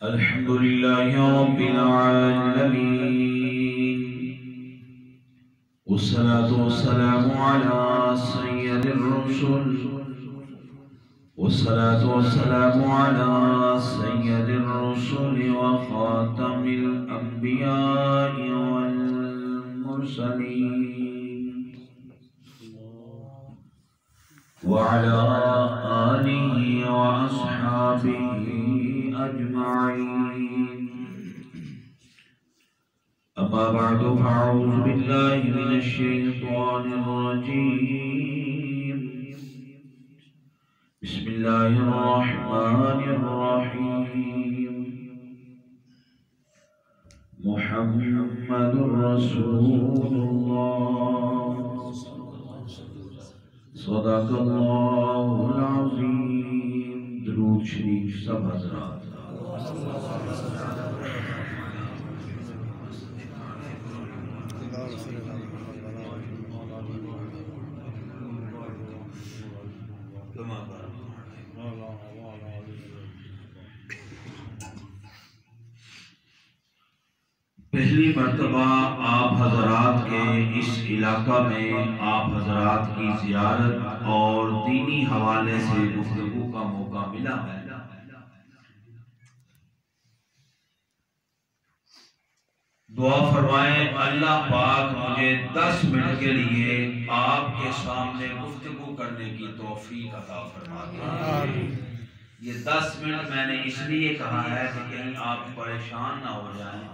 الحمد لله رب العالمين والصلاة والسلام على سيد الرسل والصلاة والسلام على سيد الرسل وخاتم الأنبياء والمرسلين وعلى آله وأصحابه أجمعين. أما بعد فأعوذ بالله من الشيطان الرجيم. بسم الله الرحمن الرحيم. محمد رسول الله صدق الله العظيم. درود شریف سب حضرات. پہلی مرتبہ آپ حضرات کے اس علاقہ میں آپ حضرات کی زیارت اور دینی حوالے سے گفتگو کا موقع ملا ہے. دعا فرمائیں اللہ پاک مجھے 10 منٹ کے لیے آپ کے سامنے گفتگو کرنے کی توفیق عطا فرما دے. یہ 10 منٹ میں نے اس لیے کہا ہے کہ کہیں آپ پریشان نہ ہو جائیں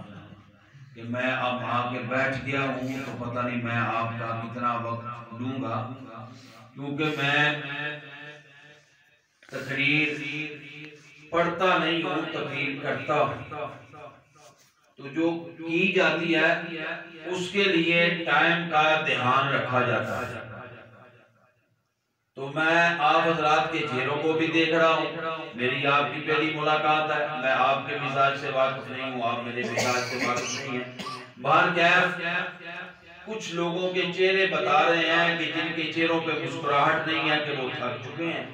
کہ میں اب آ کے بیٹھ گیا ہوں تو پتہ نہیں میں آپ کا کتنا وقت لوں گا، کیونکہ میں تقریر پڑھتا نہیں ہوں، تقریر کرتا ہوں. تو جو کی جاتی ہے اس کے لیے ٹائم کا دھیان رکھا جاتا ہے. تو میں آپ حضرات کے چہروں کو بھی دیکھ رہا ہوں. میری آپ کی پہلی ملاقات ہے، میں آپ کے مزاج سے واقف نہیں ہوں، آپ میرے مزاج سے واقف نہیں ہیں. بہرکیف کچھ لوگوں کے چہرے بتا رہے ہیں کہ جن کے چہروں پہ مسکراہٹ نہیں ہے کہ وہ تھک چکے ہیں.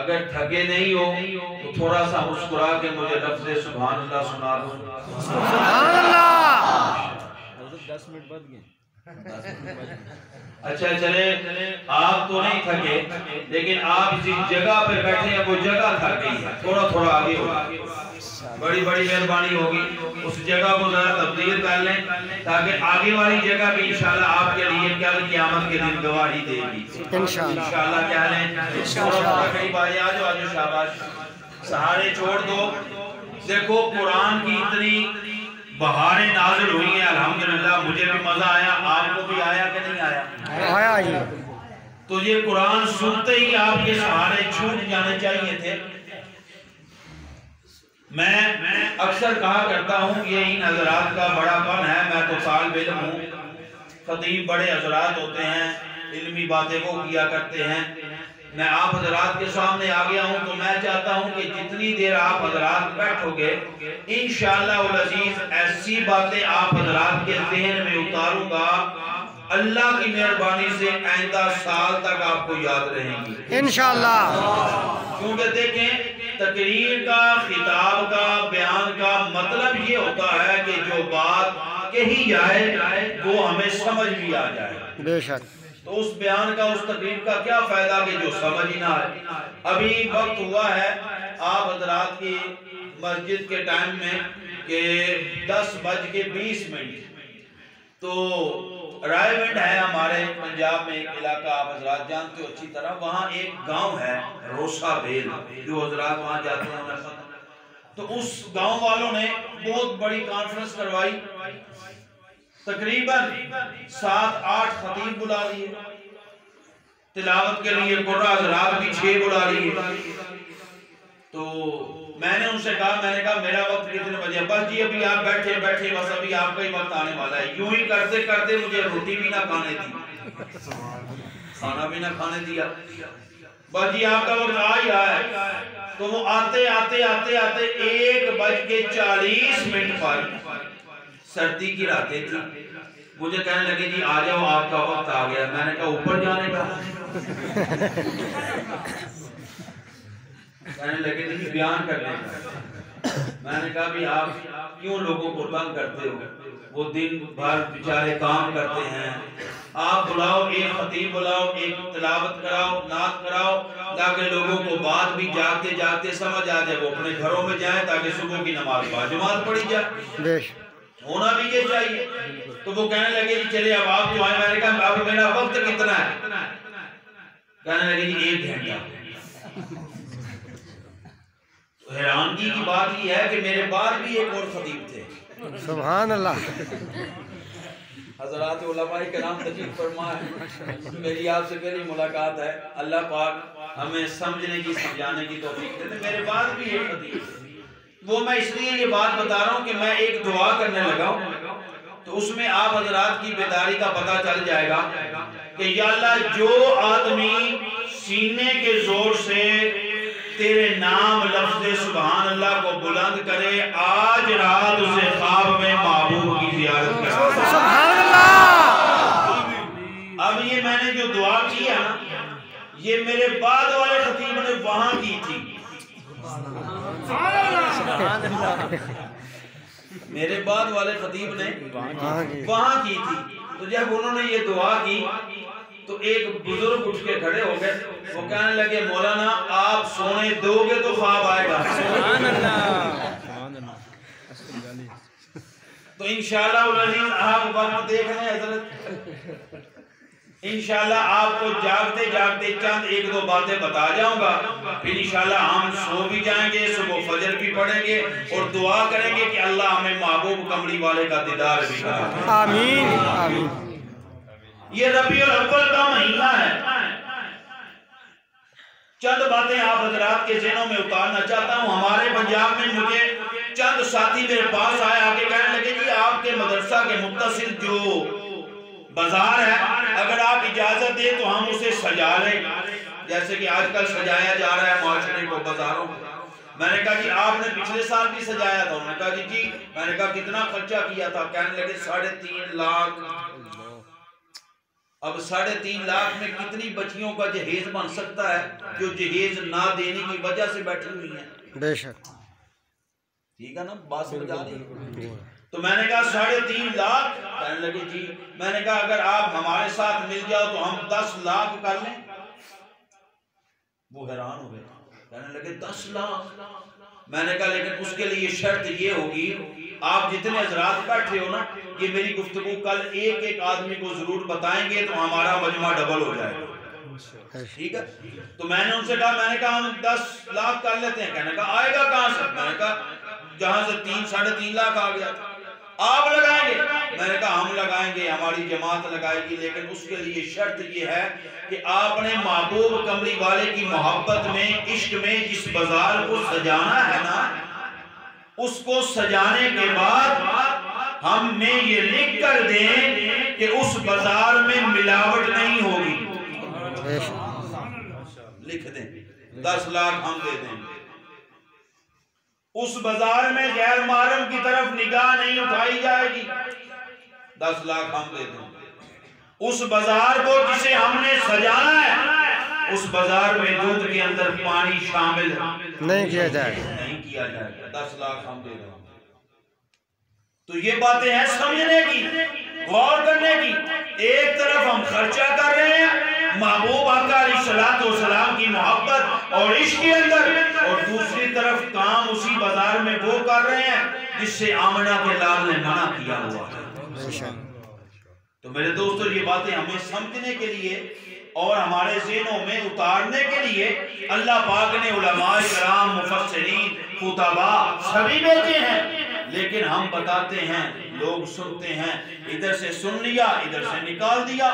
اگر تھکے نہیں ہو تو تھوڑا سا مسکرا کے مجھے لفظ سبحان اللہ سنا دو. سبحان اللہ. 10 منٹ بعد گئے. اچھا چلے، آپ تو نہیں تھکے لیکن آپ جس جگہ پہ بیٹھے ہیں وہ جگہ تھک گئی ہے. تھوڑا تھوڑا آگے ہو، بڑی بڑی مہربانی ہوگی اس جگہ کو ذرا تبدیل کر لیں تاکہ آگے والی جگہ بھی انشاءاللہ آپ کے لیے کل قیامت کے دن گواہی دے گی انشاءاللہ. کیا لیں تھوڑا قریب آئے، آجو آجو، شاباش. سہارے چھوڑ دو. دیکھو قرآن کی اتنی بہاریں نازل ہوئی ہیں الحمدللہ. مجھے بھی مزہ آیا، آپ کو بھی آیا کہ نہیں آیا؟ آیا. تو یہ قرآن سنتے ہی آپ کے سہارے چھوٹ جانے چاہیے تھے. میں اکثر کہا کرتا ہوں یہ ان حضرات کا بڑا فن ہے. میں تو طالب علم ہوں، خطیب بڑے حضرات ہوتے ہیں، علمی باتیں وہ کیا کرتے ہیں. میں آپ حضرات کے سامنے آ گیا ہوں تو میں چاہتا ہوں کہ جتنی دیر آپ حضرات بیٹھو گے انشاءاللہ العزیز ایسی باتیں آپ حضرات کے ذہن میں اتاروں گا اللہ کی مہربانی سے آئندہ سال تک آپ کو یاد رہیں گی انشاءاللہ. کیونکہ دیکھیں تقریر کا، خطاب کا، بیان کا مطلب یہ ہوتا ہے کہ جو بات کہی جائے وہ ہمیں سمجھ بھی آ جائے. بے شک. تو اس بیان کا، اس تقریر کا کیا فائدہ کہ جو سمجھ ہی نہ آئے. ابھی وقت ہوا ہے آپ حضرات کی مسجد کے ٹائم میں کہ 10:20. تو رائے ونڈ ہے ہمارے پنجاب میں ایک علاقہ، آپ حضرات جانتے ہو اچھی طرح. وہاں ایک گاؤں ہے روسا بیل، جو حضرات وہاں جاتے ہیں. تو اس گاؤں والوں نے بہت بڑی کانفرنس کروائی، تقریباً 7-8 خطیب بلا لیے، تلاوت کے لیے قرآن حضرات بھی 6 بلا لیے. تو میں نے ان سے کہا میرا وقت کتنے بجے؟ بس جی ابھی آپ بیٹھے بس ابھی آپ کا ہی وقت آنے والا ہے. یوں ہی کرتے کرتے مجھے روٹی بھی نہ کھانے دی، کھانا بھی نہ کھانے دیا. بس جی آپ کا وقت آ ہی رہا ہے. تو وہ آتے 1:40 پر سردی کی راتیں تھی. مجھے کہنے لگے جی آ جاؤ آپ کا وقت آ گیا. میں نے کہا اوپر جانے کا. کہنے لگے جی بیان کرنے کا. میں نے کہا بھی آپ کیوں لوگوں کو تنگ کرتے ہو؟ وہ دن بھر بیچارے کام کرتے ہیں، آپ بلاؤ، ایک خطیب بلاؤ، ایک تلاوت کراؤ، نعت کراؤ، تاکہ لوگوں کو بات بھی جاگتے جاگتے سمجھ آ جائے، وہ اپنے گھروں میں جائیں تاکہ صبح کی نماز باجماعت پڑھی جائے، ہونا بھی یہ چاہیے۔ تو وہ کہنے لگے جی چلے اب آپ جو آئے، میں نے کہا اب میرا وقت کتنا ہے؟ کہنے لگے جی 1 گھنٹہ۔ حیرانگی کی بات یہ ہے کہ میرے بعد بھی ایک اور خطیب تھے، سبحان اللہ۔ حضرات علماء کرام تشریف فرمائے، میری آپ سے پہلی ملاقات ہے، اللہ پاک ہمیں سمجھنے کی سمجھانے کی توفیق دے۔ میرے بعد بھی ایک خطیب تھے، وہ میں اس لیے یہ بات بتا رہا ہوں کہ میں ایک دعا کرنے لگا ہوں، تو اس میں آپ حضرات کی بیداری کا پتہ چل جائے گا کہ یا اللہ جو آدمی سینے کے زور سے تیرے نام لفظ سبحان اللہ کو بلند کرے، آج رات اسے خواب میں محبوب کی زیارت کرے۔ سبحان اللہ۔ اب یہ میں نے جو دعا کی ہے نا، یہ میرے بعد والے خطیب نے وہاں کی تھی، میرے بعد والے خطیب نے وہاں کی تھی۔ تو جب انہوں نے یہ دعا کی تو ایک بزرگ اٹھ کے کھڑے ہو گئے، وہ کہنے لگے مولانا آپ سونے دو گے تو خواب آئے گا۔ تو انشاءاللہ العزیز آپ وقت دیکھ رہے ہیں حضرت، انشاءاللہ آپ کو جاگتے جاگتے چند 1-2 باتیں بتا جاؤں گا، پھر انشاءاللہ ہم سو بھی جائیں گے، صبح فجر بھی پڑھیں گے اور دعا کریں گے کہ اللہ ہمیں محبوب کملی والے کا دیدار بھی کرے۔ آمین آمین۔ یہ ربیع الاول کا مہینہ ہے، چند باتیں آپ حضرات کے ذہنوں میں اتارنا چاہتا ہوں۔ ہمارے پنجاب میں مجھے چند ساتھی میرے پاس آئے، آ کے کہنے لگے جی آپ کے مدرسہ کے متصل جو بازار ہے، اگر آپ اجازت دیں تو ہم اسے سجا لیں، جیسے کہ آج کل سجایا جا رہا ہے معاشرے کو بازاروں میں۔ میں نے کہا جی آپ نے پچھلے سال بھی سجایا تھا، انہوں نے کہا جی میں نے کہا کتنا خرچہ کیا تھا؟ کہنے لگے 3.5 لاکھ۔ اب 3.5 لاکھ میں کتنی بچیوں کا جہیز بن سکتا ہے جو جہیز نہ دینے کی وجہ سے بیٹھی ہوئی ہیں؟ بے شک، ٹھیک ہے نا، بات سمجھا رہی۔ تو میں نے کہا 3.5 لاکھ، کہنے لگے جی، میں نے کہا اگر آپ ہمارے ساتھ مل جاؤ تو ہم 10 لاکھ کر لیں۔ وہ حیران ہو گئے، کہنے لگے 10 لاکھ۔ میں نے کہا لیکن اس کے لیے شرط یہ ہوگی، آپ جتنے حضرات بیٹھے ہو نا، یہ میری گفتگو کل ایک آدمی کو ضرور بتائیں گے تو ہمارا مجمع ڈبل ہو جائے گا، ٹھیک ہے؟ تو میں نے ان سے کہا، میں نے کہا ہم 10 لاکھ کر لیتے ہیں۔ کہنے کہا آئے گا کہاں سے؟ میں نے کہا جہاں سے 3-3.5 لاکھ آ گیا، آپ لگائیں گے؟ میں نے کہا ہم لگائیں گے، ہماری جماعت لگائے گی، لیکن اس کے لیے شرط یہ ہے کہ آپ نے محبوب کملی والے کی محبت میں، عشق میں جس بازار کو سجانا ہے نا، اس کو سجانے کے بعد ہم نے یہ لکھ کر دیں کہ اس بازار میں ملاوٹ نہیں ہوگی، لکھ دیں 10 لاکھ ہم دے دیں گے، اس بازار میں غیر محرم کی طرف نگاہ نہیں اٹھائی جائے گی، 10 لاکھ ہم دے دیں گے۔ اس بازار کو جسے ہم نے سجانا ہے، اس بازار میں دودھ کے اندر پانی شامل نہیں کیا جائے گا، نہیں کیا جائے گا، 10 لاکھ ہم دے دیں گے۔ تو یہ باتیں ہیں سمجھنے کی، غور کرنے کی۔ ایک طرف ہم خرچہ کر رہے ہیں محبوب آقا علیہ السلام کی محبت اور عشق کے اندر، اور دوسری طرف کام اسی بازار میں وہ کر رہے ہیں جس سے آمنہ کے لال نے منع کیا ہوا ہے۔ تو میرے دوستو یہ باتیں ہمیں سمجھنے کے لیے اور ہمارے ذہنوں میں اتارنے کے لیے اللہ پاک نے علماء کرام، مفسرین، خطباء سبھی بیٹھے ہیں، لیکن ہم بتاتے ہیں، لوگ سنتے ہیں، ادھر سے سن لیا، ادھر سے نکال دیا،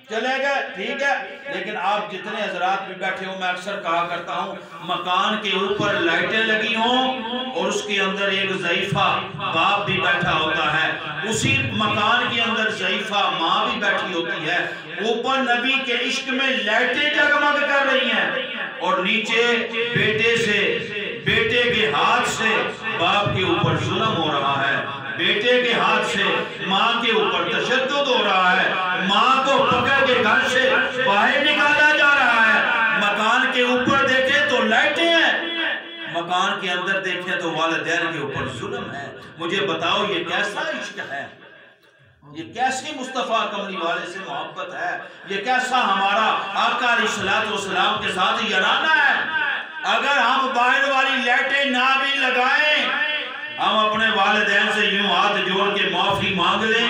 چلے گئے، ٹھیک ہے۔ لیکن آپ جتنے حضرات بھی بیٹھے ہو، میں اکثر کہا کرتا ہوں مکان کے اوپر لائٹیں لگی ہوں اور اس کے اندر ایک ضعیفہ باپ بھی بیٹھا ہوتا ہے، اسی مکان کے اندر ضعیفہ ماں بھی بیٹھی ہوتی ہے، اوپر نبی کے عشق میں لائٹیں جگمگ کر رہی ہیں اور نیچے بیٹے کے ہاتھ سے باپ کے اوپر ظلم ہو رہا ہے، بیٹے کے ہاتھ سے ماں کے اوپر تشدد ہو رہا ہے، ماں کو پکڑ کے گھر سے باہر نکالا جا رہا ہے۔ مکان کے اوپر دیکھیں تو لائٹیں ہیں، مکان کے اندر دیکھیں تو والدین کے اوپر ظلم ہے. مجھے بتاؤ یہ کیسا عشق ہے؟ یہ کیسی مصطفیٰ کملی والے سے محبت ہے؟ یہ کیسا ہمارا آقا علیہ السلام کے ساتھ یارانہ ہے؟ اگر ہم باہر والی لائٹیں نہ بھی لگائیں، ہم اپنے والدین سے یوں ہاتھ جوڑ کے معافی مانگ لیں،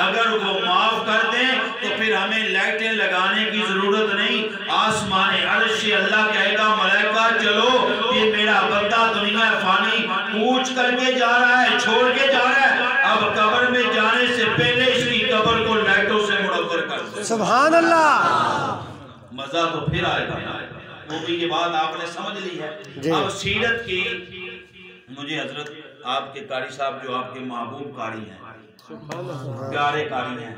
اگر وہ معاف کر دیں تو پھر ہمیں لائٹیں لگانے کی ضرورت نہیں. آسمان عرش سے اللہ کہے گا ملائکہ چلو، یہ میرا بندہ دنیا فانی کوچ کر کے جا رہا ہے، چھوڑ کے جا رہا ہے، اب قبر میں جانے سے پہلے اس کی قبر کو لائٹوں سے منور کر دو. سبحان اللہ. مزہ تو پھر آئے گا. وہ بھی یہ بات آپ نے سمجھ لی ہے. اب سیرت کی مجھے حضرت آپ کے قاری صاحب جو آپ کے محبوب قاری ہیں، پیارے قاری ہیں،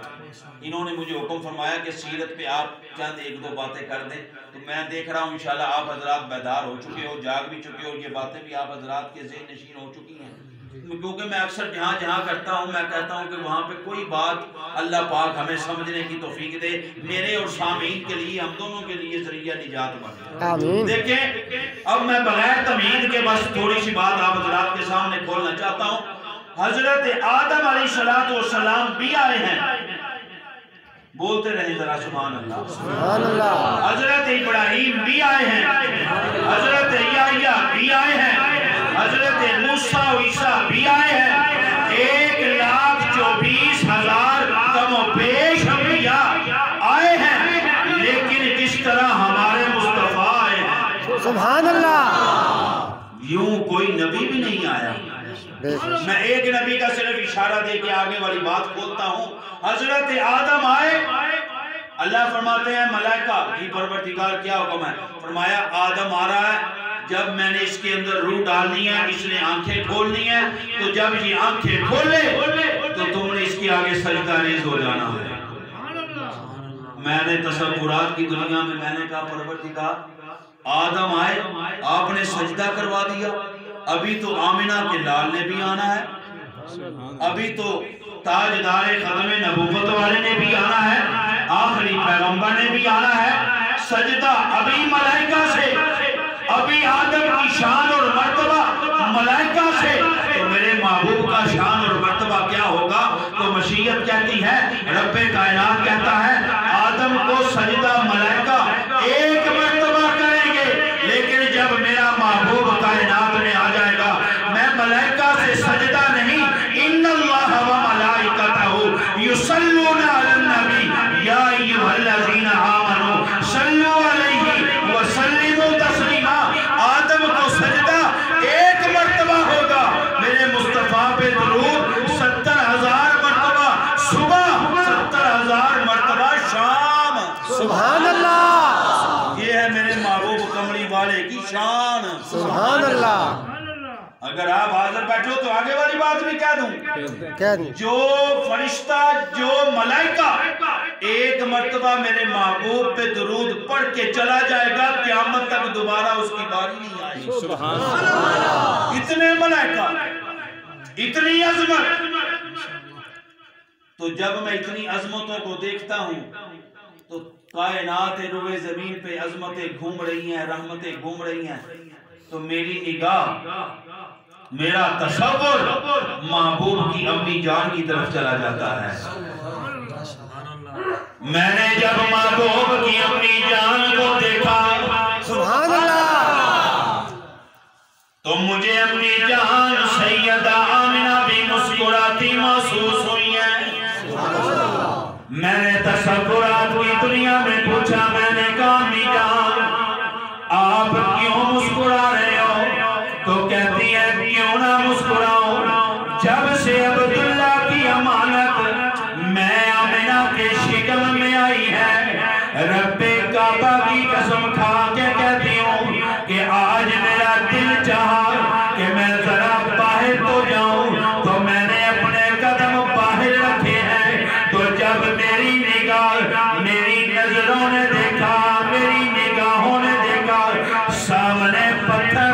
انہوں نے مجھے حکم فرمایا کہ سیرت پہ آپ چند ایک دو باتیں کر دیں. تو میں دیکھ رہا ہوں انشاءاللہ آپ حضرات بیدار ہو چکے ہو، جاگ بھی چکے ہو، یہ باتیں بھی آپ حضرات کے ذہن نشین ہو چکی ہیں. کیونکہ میں اکثر جہاں جہاں کرتا ہوں میں کہتا ہوں کہ وہاں پہ کوئی بات اللہ پاک ہمیں سمجھنے کی توفیق دے، میرے اور سامعین کے لیے، ہم دونوں کے لیے ذریعہ نجات بنے. آمین. دیکھیں اب میں بغیر تمہید کے بس تھوڑی سی بات آپ حضرات کے سامنے کھولنا چاہتا ہوں. حضرت آدم علیہ السلام بھی آئے ہیں. بولتے رہیں ذرا سبحان اللہ. سبحان اللہ. حضرت ابراہیم بھی آئے ہیں، حضرت یحییٰ بھی آئے ہیں، حضرت موسیٰ و عیسیٰ بھی آئے ہیں. 1,24,000 کم و بیش انبیاء آئے ہیں، لیکن جس طرح ہمارے مصطفیٰ آئے ہیں سبحان اللہ. یوں کوئی نبی بھی نہیں آیا. میں ایک نبی کا صرف اشارہ دے کے آگے والی بات کھولتا ہوں. حضرت آدم آئے، اللہ فرماتے ہیں ملائکہ کی پروردگار کیا حکم ہے؟ فرمایا آدم آ رہا ہے، جب میں نے اس کے اندر روح ڈالنی ہے، اس نے آنکھیں کھولنی ہے، تو جب یہ آنکھیں کھولے تو تم نے اس کے آگے سجدہ ریز ہو جانا ہے. میں نے تصورات کی دنیا میں نے کہا پروردگار آدم آئے، آپ نے سجدہ کروا دیا، ابھی تو آمنہ کے لال نے بھی آنا ہے، ابھی تو تاجدار ختم نبوت والے نے بھی آنا ہے، آخری پیغمبر نے بھی آنا ہے. سجدہ ابھی ملائکہ سے، ابھی آدم کی شان اور مرتبہ ملائکہ سے، تو میرے محبوب کا شان اور مرتبہ کیا ہوگا؟ تو مشیت کہتی ہے، رب کائنات کہتا ہے آدم کو سجدہ ملائکہ ایک مرتبہ کریں گے، لیکن جب میرا محبوب کائنات میں آ جائے گا میں ملائکہ سے سجدہ نہیں، ان اللہ و ملائکتہ یصلون علی النبی یا ایھا الذین آمنوا صلوا علیہ وسلموا تسلیما. آدم کو سجدہ ایک مرتبہ ہوگا، میرے مصطفیٰ پہ درود 70,000 مرتبہ صبح، 70,000 مرتبہ شام. سبحان اللہ. یہ ہے میرے محبوب کملی والے کی شان. سبحان اللہ. اگر آپ حاضر بیٹھو تو آگے والی بات بھی کہہ دوں. کہہ دیں. جو فرشتہ، جو ملائکہ ایک مرتبہ میرے محبوب پہ درود پڑھ کے چلا جائے گا، قیامت تک دوبارہ اس کی باری نہیں آئے گی. سبحان اللہ. اتنے ملائکہ، اتنی عظمت. تو جب میں اتنی عظمتوں کو دیکھتا ہوں تو کائنات روئے زمین پہ عظمتیں گھوم رہی ہیں، رحمتیں گھوم رہی ہیں، تو میری نگاہ، میرا تصور محبوب کی امی جان کی طرف چلا جاتا ہے. میں نے جب محبوب کی امی جان کو دیکھا سبحان اللہ، تو مجھے امی جان سیدہ آمنہ بھی مسکراتی محسوس ہوئی ہے. میں نے تصورات کی دنیا میں پوچھا، میں نے کہا امی جان آپ کیوں مسکرا رہے ہو؟ تو کہتی ہے کیوں نہ مسکراؤں، جب سے عبداللہ کی امانت میں آمنہ کے شکم میں آئی ہے، رب کعبہ کی قسم کھا کے کہتی ہوں کہ آج میرا دل چاہا کہ میں ذرا باہر تو جاؤں، تو میں نے اپنے قدم باہر رکھے ہیں. تو جب میری نگاہ، میری نظروں نے دیکھا، میری نگاہوں نے دیکھا، سامنے پتھر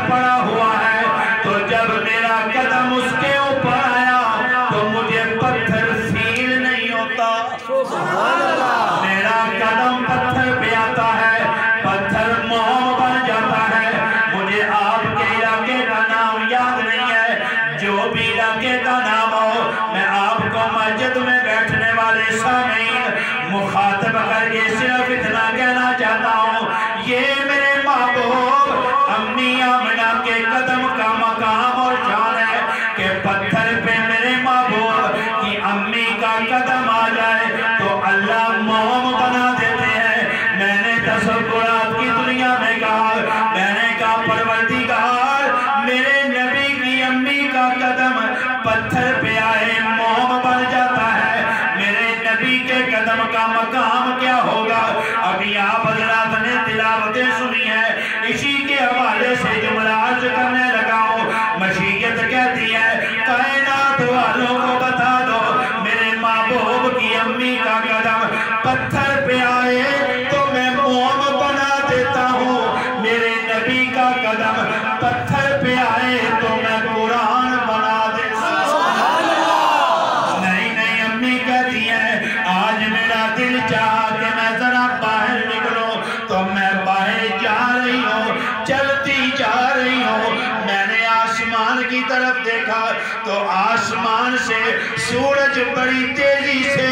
جو بھی علاقے کا نام ہو، میں آپ کو مسجد میں بیٹھنے والے سامعین مخاطب کر کے صرف اتنا کہنا چاہتا ہوں، یہ میرے محبوب امی آمنہ کے قدم کا مقام اور شان ہے کہ پتھر پہ میرے محبوب کی امی کا قدم آ جائے تو اللہ موم بنا دیتے ہیں۔ میں نے تصورات کی دنیا میں کہا، میں نے کہا پروردگار میرے نبی کی امی کا قدم پتھر پہ آئے موم بن جاتا ہے، میرے نبی کے قدم کا مقام کیا ہوگا؟ ابھی آپ حضرات نے تلاوتیں سنی ہے، اسی کے حوالے سے جملہ عرض کرنے لگا ہوں۔ مشیت کہتی ہے کائنات والوں کو بتا دو میرے محبوب کی امی کا قدم پتھر پہ آئے تو میں موم بنا دیتا ہوں، میرے نبی کا قدم پتھر پہ آئے تو میں قرآن بنا دیتا ہوں۔ نہیں امی کہتی ہے آج میرا دل چاہا کہ میں ذرا باہر نکلوں تو میں باہر جا رہی ہوں، چلتی جا رہی ہوں، میں نے آسمان کی طرف دیکھا تو آسمان سے سورج بڑی تیزی سے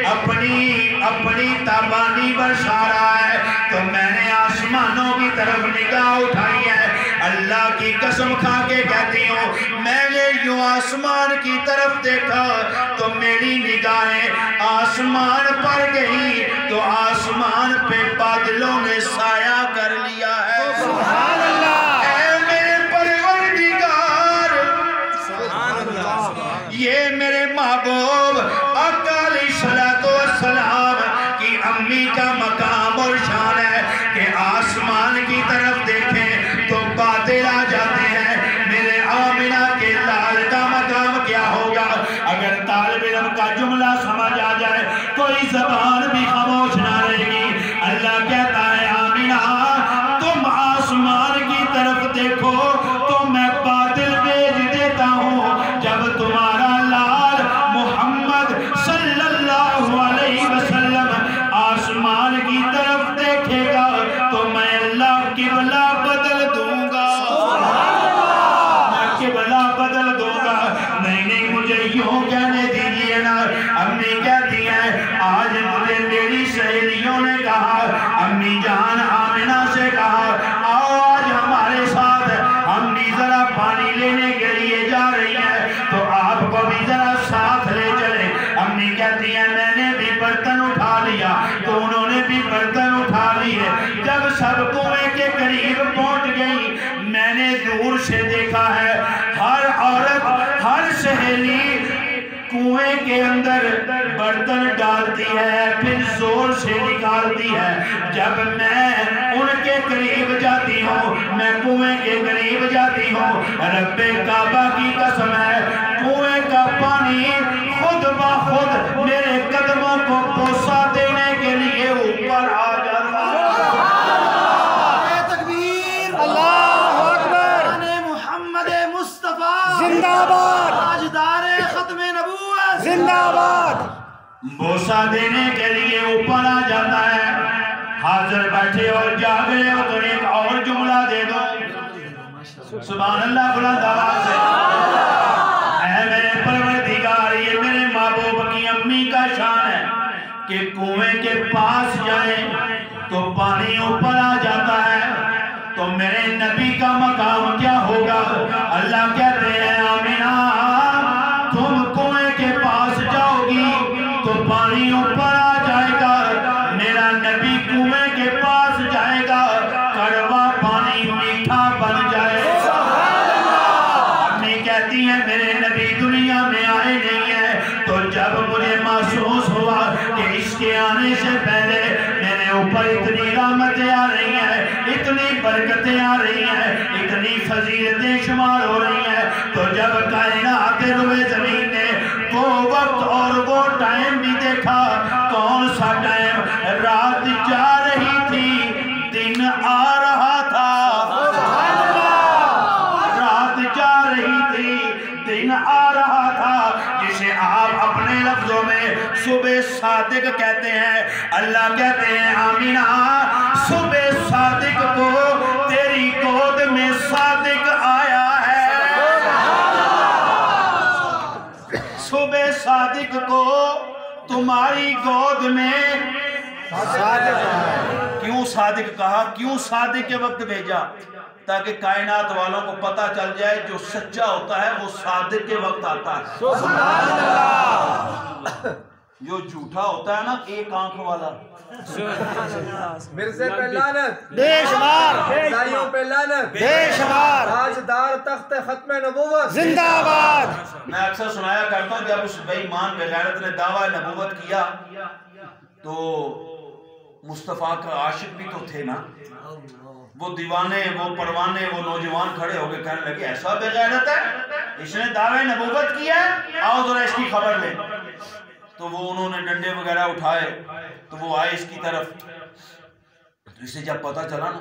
اپنی تابانی برسا رہا ہے، تو میں نے آسمانوں کی طرف نگاہ اٹھائی ہے۔ اللہ کی قسم کھا کے کہتی ہوں میں نے یوں آسمان کی طرف دیکھا تو میری نگاہیں آسمان پر گئی تو آسمان پہ بادلوں نے سایہ کر لیا ہے۔ سبحان اللہ، اے میرے پروردگار، یہ میرے محبوب آقا علیہ السلام کی امی کا مقام اور شان ہے کہ آسمان کی طرف دیکھیں تو بادل آ جاتے ہیں۔ میرے آمنہ کے لال کا مقام کیا ہوگا؟ اگر طالب علم کا جملہ سمجھ آ جائے کوئی زبان بھی خاموش نہ رہے گی۔ اللہ کہتا ہے آمنہ تم آسمان کی طرف دیکھو تو میں بادل بھیج دیتا ہوں، جب تمہارا لال محمد صلی اللہ علیہ وسلم آسمان کی طرف دیکھے گا تو میں اللہ قبلہ بدل دوں گا، میں قبلہ بدل دوں گا۔ نہیں مجھے یوں کہنے دیجئے نا، امی کہتی ہیں آج مجھے میری سہیلیوں نے کہا، امی جان آمنہ سے کہا آؤ آج ہمارے ساتھ، ہم بھی ذرا پانی لینے کے لیے جا رہی ہیں تو آپ کو بھی ذرا ساتھ لے چلے۔ امی کہتی ہیں میں نے بھی برتن اٹھا لیا تو انہوں نے بھی برتن اٹھا لیے۔ جب سب کنویں کے قریب پہنچ گئی میں نے دور سے دیکھا ہے ہر عورت ہر سہیلی کنویں کے اندر برتن ڈالتی ہے پھر زور سے نکالتی ہے۔ جب میں ان کے قریب جاتی ہوں، میں کنویں کے قریب جاتی ہوں، رب کعبہ کی قسم ہے کنویں کا پانی خود بخود میرے قدموں کو بوسہ دینے کے لیے اوپر آ جاتا ہے۔ تکبیر، اللہ اکبر، محمد مصطفیٰ زندہ باد، تاجدار ختم نبوت زندہ باد، بوسہ دینے کے لیے اوپر آ جاتا ہے۔ حاضر بیٹھے اور جاگ رہے ہو تو ایک اور جملہ دے دو، سبحان اللہ بلند آواز سے۔ اے میرے پروردگار، یہ میرے محبوب کی امی کا شان ہے کہ کنویں کے پاس جائیں تو پانی اوپر آ جاتا ہے، تو میرے نبی کا مقام کیا ہوگا؟ اللہ کہتے ہیں آمنہ تم کنویں کے پاس جاؤ گی تو پانی اوپر آ جائے گا، میرا نبی کنویں کے پاس جائے گا کڑوا پانی میٹھا بن جائے گا۔ امی کہتی ہیں میرے نبی دنیا میں آئے نہیں ہیں، تو جب مجھے محسوس ہوا کہ اس کے آنے سے پہلے میرے اوپر اتنی رحمتیں آ رہی ہیں، اتنی برکتیں آ رہی ہیں، اتنی فضیلتیں شمار ہو رہی ہیں، تو جب کائنات روئے زمین نے وہ وقت اور وہ ٹائم بھی دیکھا، کون سا ٹائم؟ رات جا رہی تھی دن آ رہا تھا، رات جا رہی تھی دن آ رہا تھا، جسے آپ اپنے لفظوں میں صبح صادق کہتے ہیں۔ اللہ کہتے ہیں آمینہ صبح صادق کو تیری گود میں صادق آیا ہے، صادق کو تمہاری گود میں کیوں صادق کہا؟ کیوں صادق کے وقت بھیجا؟ تاکہ کائنات والوں کو پتہ چل جائے جو سچا ہوتا ہے وہ صادق کے وقت آتا ہے۔ سبحان اللہ۔ جو جھوٹا ہوتا ہے نا ایک آنکھ والا، مرزے پہ لعنت، بے شمار مرزائیوں پہ لعنت، بے شمار تاجدار تخت ختم نبوت زندہ باد۔ میں اکثر سنایا کرتا ہوں جب اس بے ایمان بے غیرت نے دعویٰ نبوت کیا تو مصطفیٰ کا عاشق بھی تو تھے نا، وہ دیوانے، وہ پروانے، وہ نوجوان کھڑے ہو کے کہنے لگے ایسا بے غیرت ہے، اس نے دعویٰ نبوت کیا ہے، آؤ ذرا اس کی خبر لیں۔ تو وہ انہوں نے ڈنڈے وغیرہ اٹھائے تو وہ آئے اس کی طرف، تو اسے جب پتہ چلا نا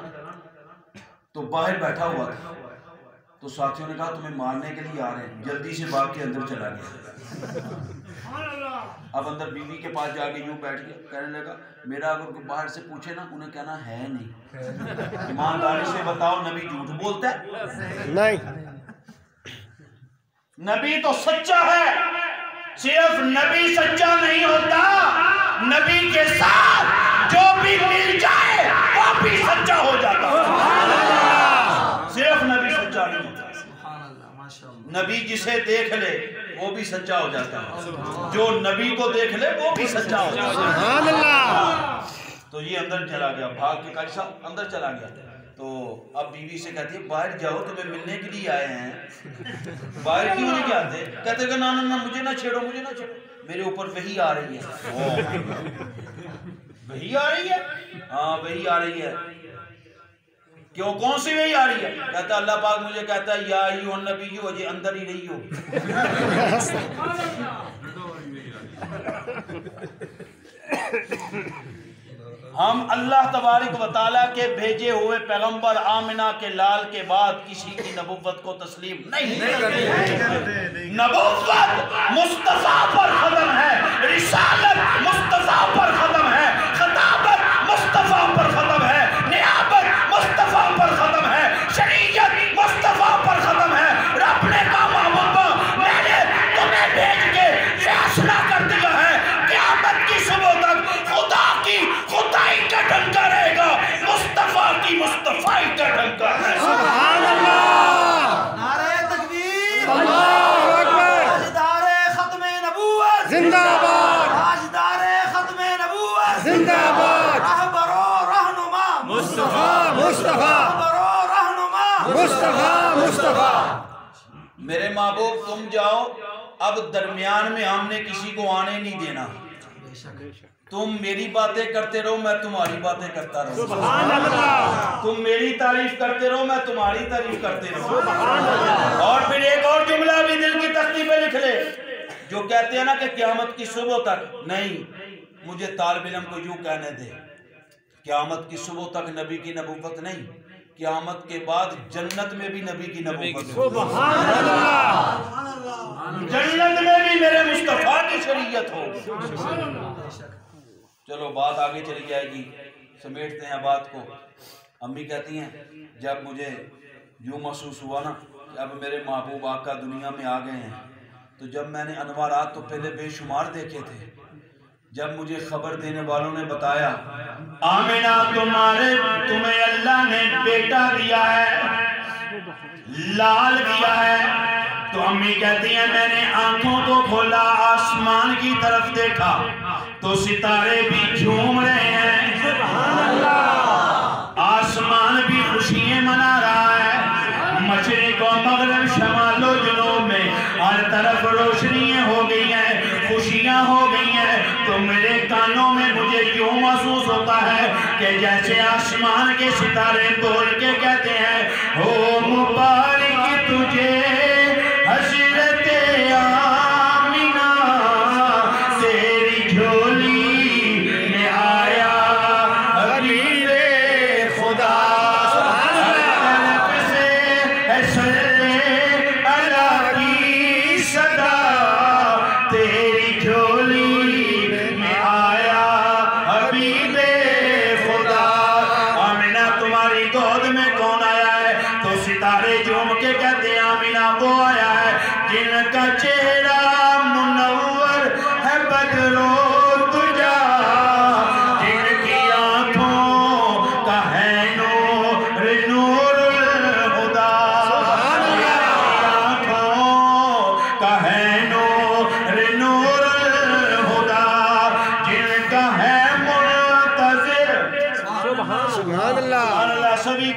تو باہر بیٹھا ہوا تھا، تو ساتھیوں نے کہا تمہیں مارنے کے لیے آ رہے ہیں، جلدی سے بھاگ کے اندر چلا گیا۔ اب اندر بیوی کے پاس جا کے یوں بیٹھ گیا، کہنے لگا میرا اگر کوئی باہر سے پوچھے نا انہیں کہنا ہے نہیں، ایمانداری سے بتاؤ نبی جھوٹ بولتا ہے؟ نہیں، نبی تو سچا ہے، صرف نبی سچا نہیں ہوتا، نبی کے ساتھ جو بھی مل جائے وہ بھی سچا ہو جاتا ہے۔ صرف نبی سچا نہیں ہوتا، نبی جسے دیکھ لے وہ بھی سچا ہو جاتا ہے، جو نبی کو دیکھ لے وہ بھی سچا ہو جاتا ہے۔ سبحان اللہ۔ تو یہ اندر چلا گیا، بھاگ کے قاضی صاحب اندر چلا گیا، تو اب بیوی سے کہتی ہے باہر جاؤ تمہیں ملنے کے لیے آئے ہیں، باہر کیوں نہیں جاتے؟ کہتے کہ نا مجھے نہ چھیڑو، مجھے نہ چھیڑو، میرے اوپر وحی آ رہی ہے۔ وحی آ رہی ہے؟ ہاں وحی آ رہی ہے۔ کیوں کون سی وحی آ رہی ہے؟ کہتا اللہ پاک مجھے کہتا ہے یا ایھا النبی اجے اندر ہی رہی ہو۔ ہم اللہ تبارک و تعالیٰ کے بھیجے ہوئے پیغمبر آمنہ کے لال کے بعد کسی کی نبوت کو تسلیم نہیں کرتے۔ نبوت مصطفیٰ پر ختم ہے، رسالت مصطفیٰ پر ختم ہے، خطابت مصطفیٰ پر ختم ہے، نیابت مصطفیٰ پر ختم ہے، شریعت مصطفیٰ پر ختم ہے۔ رب نے کہا محبوبہ میں نے تمہیں بھیج کے فیصلہ کر دیا ہے، قیامت کی صبح تک خدا کی خدائی کا ڈنکا رہے گا، مصطفیٰ کی مصطفائی کا ڈنکا ہے۔ سبحان اللہ۔ نعرہ تکبیر، اللہ اکبر۔ تاجدار ختم نبوت زندہ باد، تاجدار ختم نبوت زندہ باد۔ رہبر و رہنما مصطفیٰ، مصطفیٰ، رہبر و رہنما مصطفیٰ، مصطفیٰ۔ میرے محبوب تم جاؤ، اب درمیان میں ہم نے کسی کو آنے نہیں دینا، تم میری باتیں کرتے رہو میں تمہاری باتیں کرتا رہوں، سبحان اللہ۔ تم میری تعریف کرتے رہو میں تمہاری تعریف کرتے رہوں۔ اور پھر ایک اور جملہ بھی دل کی تختی پہ لکھ لے، جو کہتے ہیں نا کہ قیامت کی صبح تک نہیں، مجھے طالب علم کو یوں کہنے دے، قیامت کی صبح تک نبی کی نبوت نہیں، قیامت کے بعد جنت میں بھی نبی کی نبوت، سبحان اللہ۔ جنت میں بھی میرے مصطفیٰ کی شریعت ہو۔ چلو بات آگے چلی جائے گی، سمیٹتے ہیں بات کو۔ امی کہتی ہیں جب مجھے یوں محسوس ہوا نا کہ اب میرے محبوب آقا دنیا میں آ گئے ہیں، تو جب میں نے انوارات تو پہلے بے شمار دیکھے تھے، جب مجھے خبر دینے والوں نے بتایا آمنہ تمہیں اللہ نے بیٹا دیا ہے، لال دیا ہے، تو امی کہتی ہیں میں نے آنکھوں کو کھولا، آسمان کی طرف دیکھا تو ستارے بھی جھوم رہے ہیں، آسمان بھی خوشیاں منا رہا ہے، مشرق و مغرب شمال و جنوب میں ہر طرف روشنیاں ہو گئی ہیں، خوشیاں ہو گئی ہیں، تو میرے کانوں میں مجھے یوں محسوس ہوتا ہے کہ جیسے آسمان کے ستارے بول کے کہتے ہیں ہو مبارک تجھے حضرت آمنہ، تیری جھولی میں آیا حبیب خدا، طرف سے ہے اللہ کی صدا، تیری جھولی میں آیا حبیب خدا۔ آمنہ تمہاری گود میں کون آیا ہے؟ تو ستارے جھوم کے کہتے ہیں آمنہ وہ آیا ہے جن کا چہرہ منور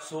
100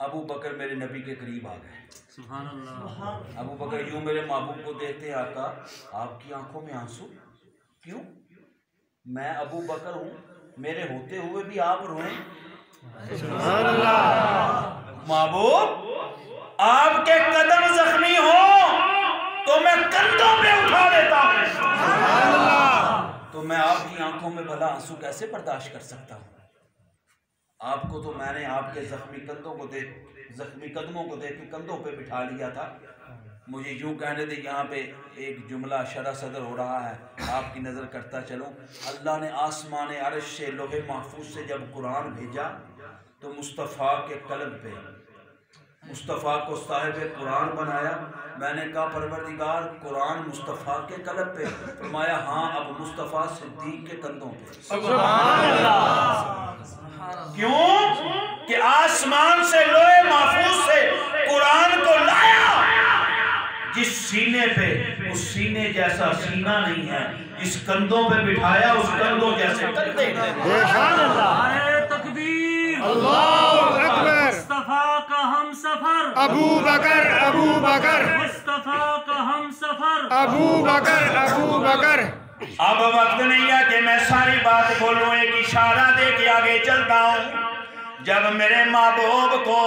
ابو بکر میرے نبی کے قریب آ گئے. سبحان اللہ. ابو بکر یوں میرے محبوب کو دیکھتے ہیں, آقا آپ کی آنکھوں میں آنسو کیوں؟ میں ابو بکر ہوں, میرے ہوتے ہوئے بھی آپ روئیں. سبحان اللہ. محبوب آپ کے قدم زخمی ہوں تو میں کندھوں پہ اٹھا لیتا ہوں. سبحان اللہ. تو میں آپ کی آنکھوں میں بھلا آنسو کیسے برداشت کر سکتا ہوں؟ آپ کو تو میں نے آپ کے زخمی قدموں کو دیکھ کے کندھوں پہ بٹھا لیا تھا. مجھے یوں کہنے دے, یہاں پہ ایک جملہ شرح صدر ہو رہا ہے, آپ کی نظر کرتا چلوں. اللہ نے آسمان عرش سے لوح محفوظ سے جب قرآن بھیجا تو مصطفیٰ کے قلب پہ مصطفیٰ کو صاحب قرآن بنایا. میں نے کہا پروردگار قرآن مصطفیٰ کے قلب پہ؟ فرمایا ہاں, اب مصطفیٰ صدیق کے کندھوں پہ. سبحان اللہ. کیوں کہ آسمان سے لوح محفوظ سے قرآن کو لایا. جس سینے پہ اس سینے جیسا سینہ نہیں ہے, جس کندھوں پہ بٹھایا اس کندھوں جیسے کندھے ہیں. سبحان اللہ. نعرہ تکبیر. اللہ اکبر. مصطفیٰ کا ہم سفر. ابو بکر ابو بکر. مصطفیٰ کا ہم سفر. ابو بکر ابو بکر. اب وقت نہیں ہے کہ میں ساری بات بولوں, ایک اشارہ دے کے آگے چلتا ہوں. جب میرے محبوب کو